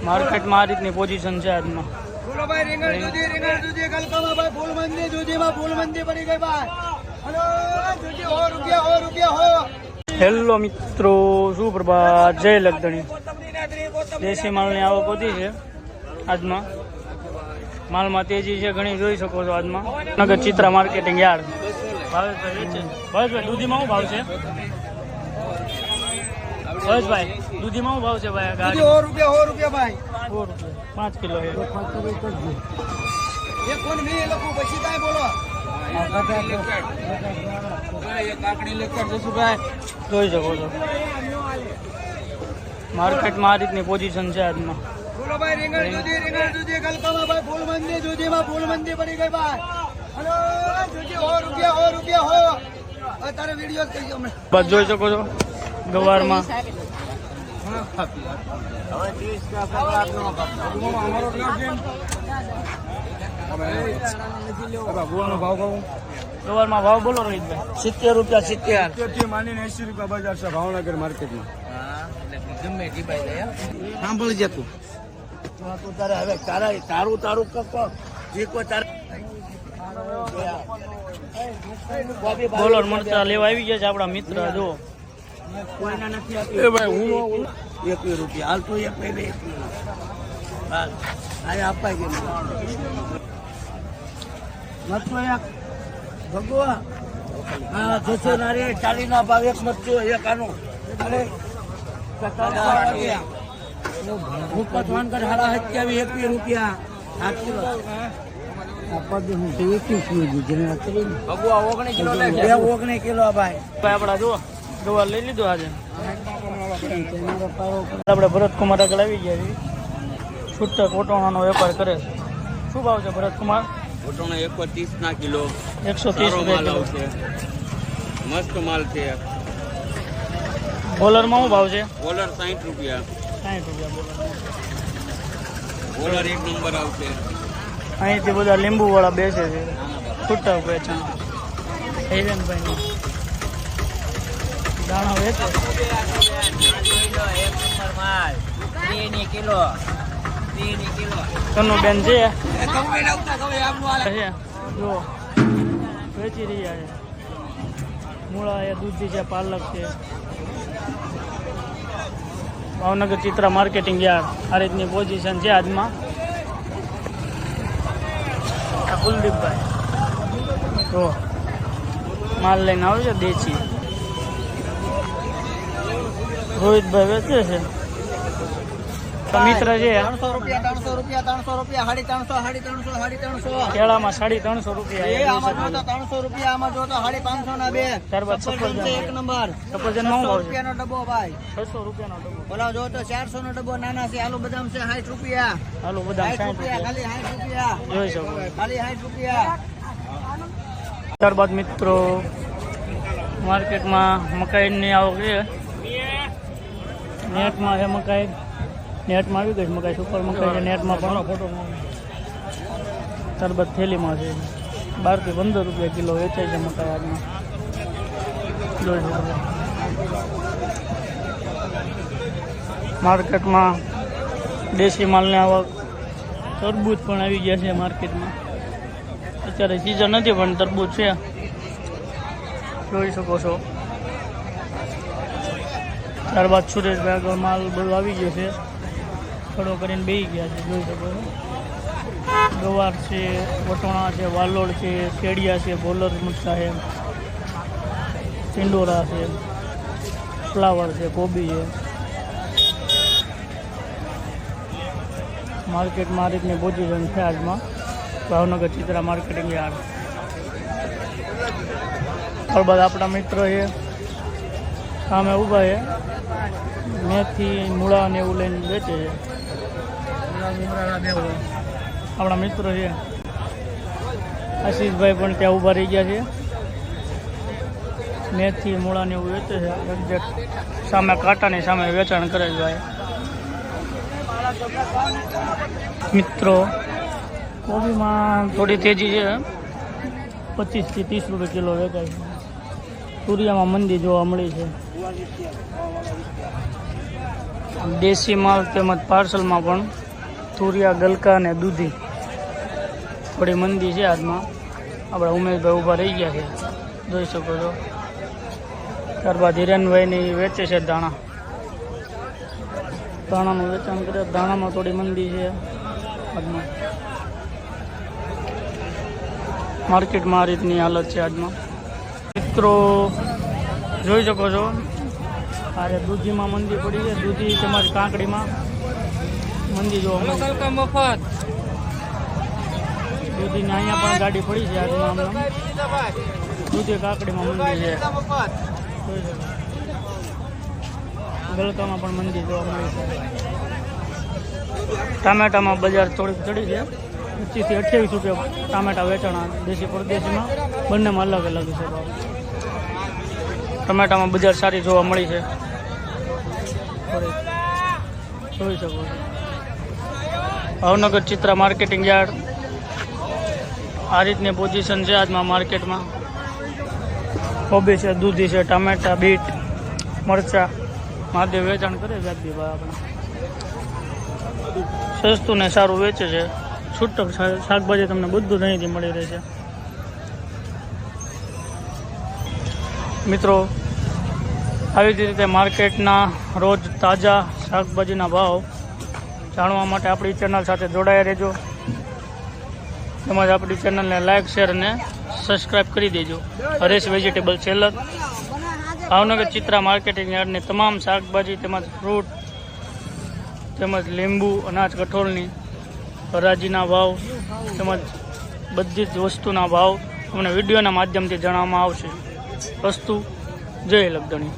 માર્કેટમાં આ રીતની પોઝિશન છે આજમાં. બોલો ભાઈ રીંગણ દૂધી ગલકામાં ભાઈ ફૂલમંદી દૂધીમાં ફૂલમંદી પડી ગઈ ભાઈ. હલો દૂધી 100 રૂપિયા. હેલો મિત્રો, સુપ્રભાત, જય લગધણી. દેશી માલની આવક વધી છે આજમાં. માલમાં તેજી છે ઘણી, જોઈ શકો છો આજમાં. નગર ચિત્રા માર્કેટિંગ યાર્ડ. ભાવેશભાઈ દૂધીમાં શું ભાવ છે? ભાવેશભાઈ દૂધીમાં શું ભાવ છે ભાઈ? 100 રૂપિયા ભાઈ. 100 રૂપિયા 5 કિલો છે. એક કોણ મી લખું પછી કાંઈ બોલો. જોઈ શકો છો માર્કેટમાં આ રીતની પોઝિશન છે આજમાં. બોલો ભાઈ રીંગણ દૂધી ગલકામાં ભાઈ ફૂલમંદી દૂધીમાં ફૂલમંદી પડી ગઈ ભાઈ. હલો દૂધી 100 રૂપિયા. અત્યારે વિડીયો કરી અમે બસ જોઈ શકો છો ગવારમાં. ગવારમાં ભાવ બોલો રોહિતભાઈ. 70 રૂપિયા. 70 માનીને 80 રૂપિયા બજાર છે ભાવનગર માર્કેટમાં. સાંભળી જતું તું તારે હવે તારું કપ જે કોઈ તારે બોલો મરચા લેવા આવી ગયા છે આપણા મિત્ર. જો કોઈના નથી આપી ભાઈ. હું 21 રૂપિયા હાલ તો 21 અપાઈ ગયું મરચું એક ભગવા. હા જોશો નારી 40 ના ભાવ એક મરચું એક આનું. અરે ફોન કર 27 રૂપિયા 8 કિલો. ઓગણી કિલો ભાઈ. આપડા જો ગવાર લઈ લીધો આજે. આપણે ભરતકુમાર આગળ આવી ગયા છીએ. છૂટક ઓટોણાનો વેપાર કરે છે. શું ભાવ છે ભરતકુમાર? ઓટોણા 130 ના કિલો. 130 રૂપિયા આવશે. મસ્ત માલ છે. બોલરમાં શું ભાવ છે? બોલર 60 રૂપિયા. 60 રૂપિયા બોલર એક નંબર આવશે. અહીંથી બધા લીંબુ વાળા બેસે છે. છૂટક વેચાણ હિરેનભાઈ દાણા વેચે. કનુબેન છે જો વેચી રહ્યા છે. મૂળા એ દૂધી છે, પાલક છે. ભાવનગર ચિત્રા માર્કેટિંગ યાર્ડ આ રીતની પોઝિશન છે આજમાં. કુલદીપભાઈ તો માલ લઈને આવે છે દેશી. રોહિતભાઈ વેચે છે. મિત્ર છે 300 રૂપિયા 350 કેળામાં 350 રૂપિયા. આમાં જોતો 300 રૂપિયા, આમાં જોતો 550 ના બે. ત્યારબાદ સફરજન એક નંબર સફરજન 600 રૂપિયાનો ડબ્બો ભાઈ. 600 રૂપિયાનો ડબ્બો. બોલાવ જોતો 400 નો ડબ્બો નાના છે. આલુ બદામ છે 60 રૂપિયા. આલુ બદામ 60 રૂપિયા રૂપિયા ખાલી 60 રૂપિયા જોઈ શકો. ખાલી 60 રૂપિયા. ત્યારબાદ મિત્રો માર્કેટમાં મકાઈની આવક છે. નેટમાં છે મકાઈ. નેટમાં આવી ગઈ મકાઈ. સુપર મકાઈ છે નેટમાં પણ. ત્યારબાદ થેલીમાં છે 12 થી 15 રૂપિયા કિલો વેચાય છે મકાઈ આજમાં. જોઈ શકો. માર્કેટમાં દેશી માલની આવક. તરબૂચ પણ આવી ગયા છે માર્કેટમાં. અત્યારે સિઝન નથી પણ તરબૂચ છે, જોઈ શકો છો. ત્યારબાદ સુરેશભાઈ આગળ માલ બધો આવી ગયો છે. ખડો કરીને બેસી ગયા છે, જોઈ શકો છો. ગવાર છે, વટોણા છે, વાલોડ છે, કેડિયા છે, બોલર મરચાં છે, ટિંડોરા છે, ફ્લાવર છે, કોબી છે. માર્કેટમાં આ રીતની પોઝિશન છે આજમાં. Bhavnagar Chitra marketing yard. ત્યારબાદ આપણા મિત્ર છે સામે ઊભા છે. મેથી મૂળા ને એવું લઈને વેચે છે. આપણા મિત્રો છે આશીષભાઈ પણ ત્યાં ઊભા રહી ગયા છે. મેથી મૂળા ને એવું વેચે છે. એક્ઝેક્ટ સામે કાંટાની સામે વેચાણ કરે છે ભાઈ. મિત્રો કોબીમાં થોડી તેજી છે. 25 થી 30 રૂપિયા કિલો વેચાય છે. તુરિયામાં મંદી જોવા મળી છે. દેશી માલ તેમજ પાર્સલમાં પણ તુરિયા, ગલકા અને દૂધી થોડી મંદી છે આજમાં. આપણા ઉમેશભાઈ ઊભા રહી ગયા છે, જોઈ શકો છો. ત્યારબાદ હિરેનભાઈની વેચે છે દાણા. દાણાનું વેચાણ કરે. દાણામાં થોડી મંદી છે આજમાં. માર્કેટમાં આ રીતની હાલત છે આજમાં. મિત્રો જોઈ શકો છો, અરે દૂધીમાં મંદી પડી છે. દૂધી તેમજ કાંકડીમાં મંદી જોવા મળે. મફત દૂધીને અહીંયા પણ ગાડી પડી છે આજમાં. દૂધી કાકડીમાં મંદી છે. ગલકામાં પણ મંદી જોવા મળી છે. ટામેટામાં બજાર થોડીક ચડી છે. 25 થી 28 રૂપિયા ટામેટા વેચાણા દેશી પરદેશીમાં, બંનેમાં અલગ અલગ છે ભાવ. ટમેટામાં બજાર સારી જોવા મળી છે. જોઈ શકો છો. ભાવનગર ચિત્રા માર્કેટિંગ યાર્ડ આ રીતની પોઝિશન છે આજમાં માર્કેટમાં. કોબી છે, દૂધી છે, ટામેટા, બીટ, મરચા મહાદેવ વેચાણ કરે વ્યાજબી ભાવ. આપણે સસ્તું ને સારું વેચે છે. છૂટક શાકભાજી તમને બધું જ અહીંથી મળી રહેશે. મિત્રો આવી જ રીતે માર્કેટના રોજ તાજા શાકભાજીના ભાવ જાણવા માટે આપણી ચેનલ સાથે જોડાયા રહેજો. તેમજ આપણી ચેનલને લાઇક, શેર અને સબસ્ક્રાઈબ કરી દેજો. Haresh vegetable seller, Bhavnagar Chitra marketing યાર્ડની તમામ શાકભાજી તેમજ ફ્રૂટ તેમજ લીંબુ, અનાજ, કઠોળની હરાજીના ભાવ તેમજ બધી જ વસ્તુના ભાવ તમને વિડીયોના માધ્યમથી જણાવવામાં આવશે. વસ્તુ જય લગધણી.